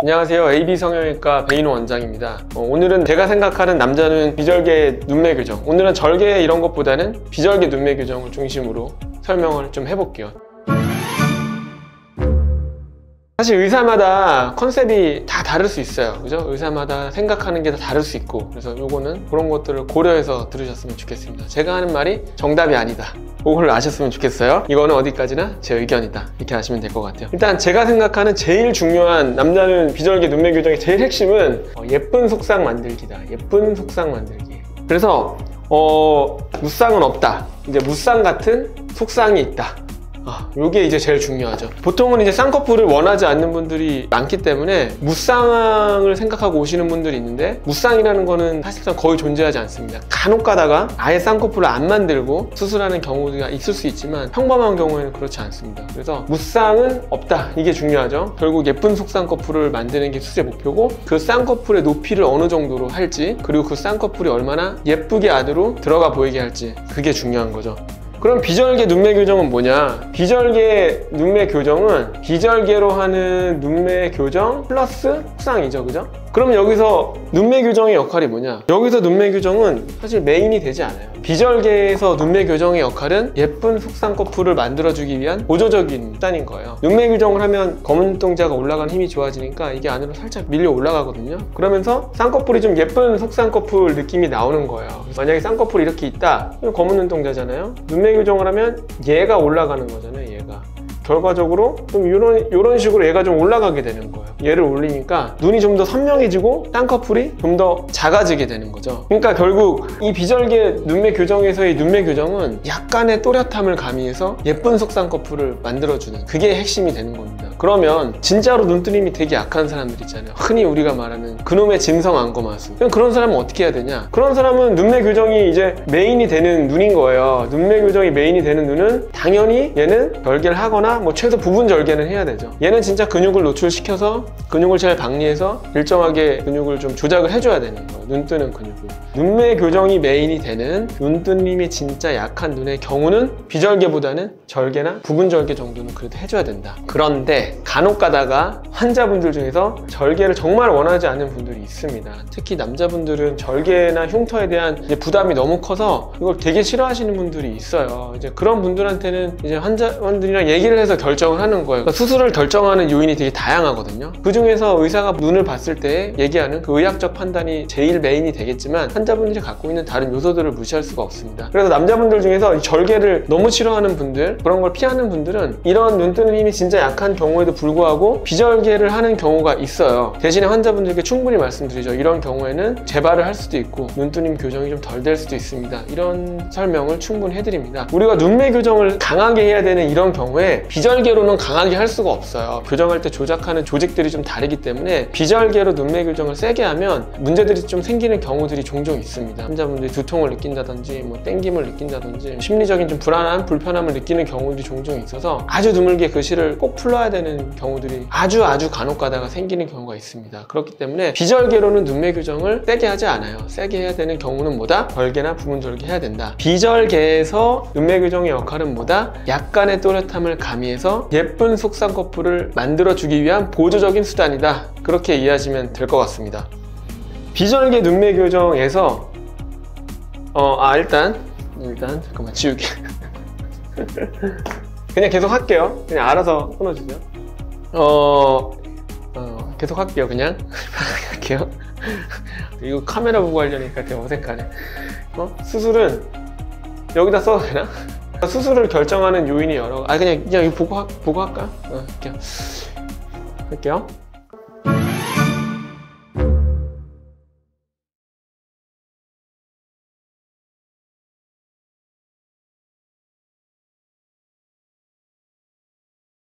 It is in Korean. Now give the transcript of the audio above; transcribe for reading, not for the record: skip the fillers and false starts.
안녕하세요. AB성형외과 배인호 원장입니다. 오늘은 제가 생각하는 남자는 비절개 눈매 교정, 오늘은 절개 이런 것보다는 비절개 눈매 교정을 중심으로 설명을 좀 해볼게요. 사실 의사마다 컨셉이 다 다를 수 있어요. 그죠? 의사마다 생각하는 게 다 다를 수 있고, 그래서 요거는 그런 것들을 고려해서 들으셨으면 좋겠습니다. 제가 하는 말이 정답이 아니다, 그걸 아셨으면 좋겠어요. 이거는 어디까지나 제 의견이다, 이렇게 아시면 될 것 같아요. 일단 제가 생각하는 제일 중요한 남자는 비절개 눈매 교정의 제일 핵심은 예쁜 속상 만들기다. 예쁜 속상 만들기. 그래서 무쌍은 없다, 이제 무쌍 같은 속상이 있다. 요게 이제 제일 중요하죠. 보통은 이제 쌍꺼풀을 원하지 않는 분들이 많기 때문에 무쌍을 생각하고 오시는 분들이 있는데, 무쌍이라는 거는 사실상 거의 존재하지 않습니다. 간혹 가다가 아예 쌍꺼풀을 안 만들고 수술하는 경우가 있을 수 있지만 평범한 경우에는 그렇지 않습니다. 그래서 무쌍은 없다, 이게 중요하죠. 결국 예쁜 속쌍꺼풀을 만드는 게 수술의 목표고, 그 쌍꺼풀의 높이를 어느 정도로 할지, 그리고 그 쌍꺼풀이 얼마나 예쁘게 안으로 들어가 보이게 할지, 그게 중요한 거죠. 그럼 비절개 눈매 교정은 뭐냐? 비절개 눈매 교정은 비절개로 하는 눈매 교정 플러스 속상이죠, 그죠? 그럼 여기서 눈매 교정의 역할이 뭐냐? 여기서 눈매 교정은 사실 메인이 되지 않아요. 비절개에서 눈매 교정의 역할은 예쁜 속쌍꺼풀을 만들어주기 위한 보조적인 수단인 거예요. 눈매 교정을 하면 검은 눈동자가 올라가는 힘이 좋아지니까 이게 안으로 살짝 밀려 올라가거든요. 그러면서 쌍꺼풀이 좀 예쁜 속쌍꺼풀 느낌이 나오는 거예요. 만약에 쌍꺼풀이 이렇게 있다, 검은 눈동자잖아요. 눈매 교정을 하면 얘가 올라가는 거잖아요, 얘가. 결과적으로 좀 이런 식으로 얘가 좀 올라가게 되는 거예요. 얘를 올리니까 눈이 좀 더 선명해지고 쌍꺼풀이 좀 더 작아지게 되는 거죠. 그러니까 결국 이 비절개 눈매 교정에서의 눈매 교정은 약간의 또렷함을 가미해서 예쁜 속쌍꺼풀을 만들어주는, 그게 핵심이 되는 겁니다. 그러면 진짜로 눈뜨림이 되게 약한 사람들 있잖아요. 흔히 우리가 말하는 그놈의 진성 안검하수. 그런 사람은 어떻게 해야 되냐? 그런 사람은 눈매 교정이 이제 메인이 되는 눈인 거예요. 눈매 교정이 메인이 되는 눈은 당연히 얘는 절개를 하거나 뭐 최소 부분 절개는 해야 되죠. 얘는 진짜 근육을 노출시켜서 근육을 잘 박리해서 일정하게 근육을 좀 조작을 해줘야 되는 거예요. 눈 뜨는 근육을. 눈매 교정이 메인이 되는 눈뜨림이 진짜 약한 눈의 경우는 비절개보다는 절개나 부분 절개 정도는 그래도 해줘야 된다. 그런데 간혹 가다가 환자분들 중에서 절개를 정말 원하지 않는 분들이 있습니다. 특히 남자분들은 절개나 흉터에 대한 이제 부담이 너무 커서 이걸 되게 싫어하시는 분들이 있어요. 이제 그런 분들한테는 이제 환자분들이랑 얘기를 해서 결정을 하는 거예요. 그러니까 수술을 결정하는 요인이 되게 다양하거든요. 그 중에서 의사가 눈을 봤을 때 얘기하는 그 의학적 판단이 제일 메인이 되겠지만, 환자분들이 갖고 있는 다른 요소들을 무시할 수가 없습니다. 그래서 남자분들 중에서 절개를 너무 싫어하는 분들, 그런 걸 피하는 분들은 이런 눈 뜨는 힘이 진짜 약한 경우에도 불구하고 비절개를 하는 경우가 있어요. 대신에 환자분들께 충분히 말씀드리죠. 이런 경우에는 재발을 할 수도 있고 눈뜨림 교정이 좀 덜 될 수도 있습니다. 이런 설명을 충분히 해드립니다. 우리가 눈매 교정을 강하게 해야 되는 이런 경우에 비절개로는 강하게 할 수가 없어요. 교정할 때 조작하는 조직들이 좀 다르기 때문에 비절개로 눈매 교정을 세게 하면 문제들이 좀 생기는 경우들이 종종 있습니다. 환자분들이 두통을 느낀다든지 뭐 땡김을 느낀다든지 심리적인 좀 불안함, 불편함을 느끼는 경우들이 종종 있어서 아주 드물게 그 실을 꼭 풀러야 되는 경우들이 아주 간혹 가다가 생기는 경우가 있습니다. 그렇기 때문에 비절개로는 눈매 교정을 세게 하지 않아요. 세게 해야 되는 경우는 뭐다? 절개나 부분 절개 해야 된다. 비절개에서 눈매 교정의 역할은 뭐다? 약간의 또렷함을 가미해서 예쁜 속쌍꺼풀을 만들어주기 위한 보조적인 수단이다. 그렇게 이해하시면 될 것 같습니다. 비절개 눈매 교정에서 일단 잠깐만 지우개. 그냥 계속 할게요. 그냥 알아서 끊어주세요. 계속 할게요. 그냥 할게요. 이거 카메라 보고 하려니까 되게 어색하네. 수술은 여기다 써도 되나? 수술을 결정하는 요인이 여러. 그냥 이거 보고 할까? 할게요.